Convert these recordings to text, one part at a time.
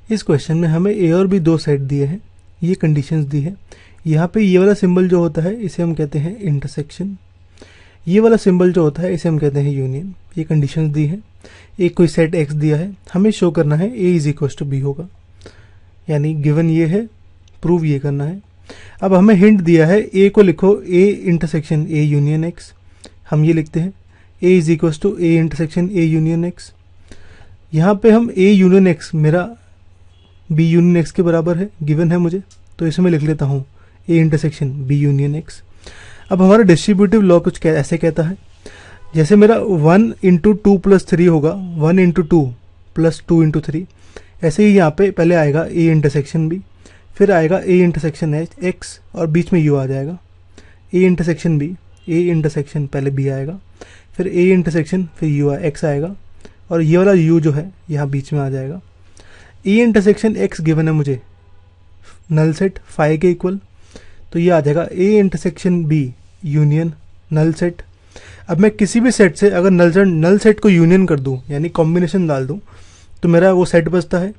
इस क्वेश्चन में हमें ए और बी दो सेट दिए हैं, ये कंडीशंस दी है। यहाँ पे ये वाला सिंबल जो होता है इसे हम कहते हैं इंटरसेक्शन, ये वाला सिंबल जो होता है इसे हम कहते हैं यूनियन। ये कंडीशंस दी है, एक कोई सेट एक्स दिया है, हमें शो करना है ए इज इक्वल टू बी होगा, यानी गिवन ये है, प्रूव ये करना है। अब हमें हिंट दिया है ए को लिखो A intersection A union X, हम ये लिखते हैं A is equal to A intersection A union X. यहाँ पे हम ए यूनियन एक्स मेरा बी यूनियन एक्स के बराबर है, गिवन है मुझे, तो इसे मैं लिख लेता हूँ A intersection B union X. अब हमारा डिस्ट्रीब्यूटिव लॉ कुछ ऐसे कहता है, जैसे मेरा 1 इंटू 2 प्लस 3 होगा 1 इंटू 2 प्लस 2 इंटू 3, ऐसे ही यहाँ पे पहले आएगा ए इंटरसेक्शन बी, फिर आएगा ए इंटरसेक्शन एक्स और बीच में यू आ जाएगा, A intersection B, A intersection पहले बी आएगा, फिर ए इंटरसेक्शन फिर यू एक्स आएगा और ये वाला यू जो है यहाँ बीच में आ जाएगा। ए इंटरसेक्शन एक्स गिवन है मुझे नल सेट फाई के इक्वल, तो ये आ जाएगा A intersection B union null set. अब मैं किसी भी सेट से अगर नल सेट को यूनियन कर दूं यानी कॉम्बिनेशन डाल दूं तो मेरा वो सेट बचता है,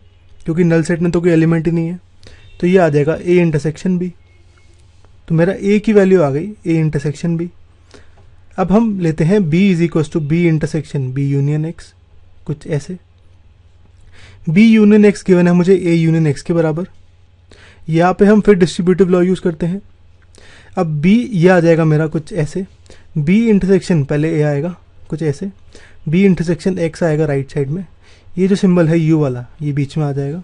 क्योंकि नल सेट में तो कोई एलिमेंट ही नहीं है, तो ये आ जाएगा ए इंटरसेक्शन बी। तो मेरा ए की वैल्यू आ गई ए इंटरसेक्शन बी। अब हम लेते हैं B is equal to B intersection B union X, कुछ ऐसे। बी यूनियन एक्स गिवन है मुझे ए यूनियन एक्स के बराबर, यहाँ पे हम फिर डिस्ट्रीब्यूटिव लॉ यूज करते हैं। अब बी ये आ जाएगा मेरा कुछ ऐसे, बी इंटरसेक्शन पहले ए आएगा कुछ ऐसे, बी इंटरसेक्शन एक्स आएगा राइट साइड में, ये जो सिंबल है यू वाला ये बीच में आ जाएगा,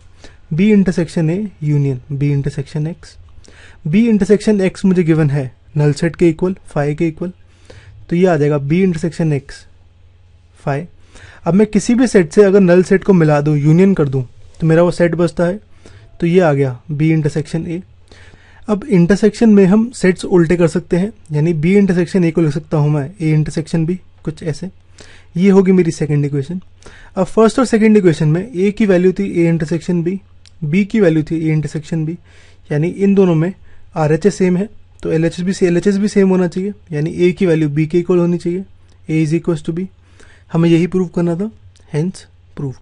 B intersection A union B intersection X. B intersection X मुझे गिवन है नल सेट के इक्वल फाई के इक्वल, तो ये आ जाएगा बी इंटरसेक्शन एक्स फाई। अब मैं किसी भी सेट से अगर नल सेट को मिला दूं यूनियन कर दूं तो मेरा वो सेट बचता है, तो ये आ गया बी इंटरसेक्शन ए। अब इंटरसेक्शन में हम सेट्स उल्टे कर सकते हैं, यानी बी इंटरसेक्शन ए को लिख सकता हूं मैं ए इंटरसेक्शन बी, कुछ ऐसे। ये होगी मेरी सेकंड इक्वेशन। अब फर्स्ट और सेकंड इक्वेशन में ए की वैल्यू थी ए इंटरसेक्शन बी की वैल्यू थी ए इंटरसेक्शन बी, यानी इन दोनों में RHS सेम है तो LHS भी सेम होना चाहिए, यानी ए की वैल्यू बी के इक्वल होनी चाहिए, ए इज इक्वल टू बी। हमें यही प्रूव करना था, हेंस प्रूव।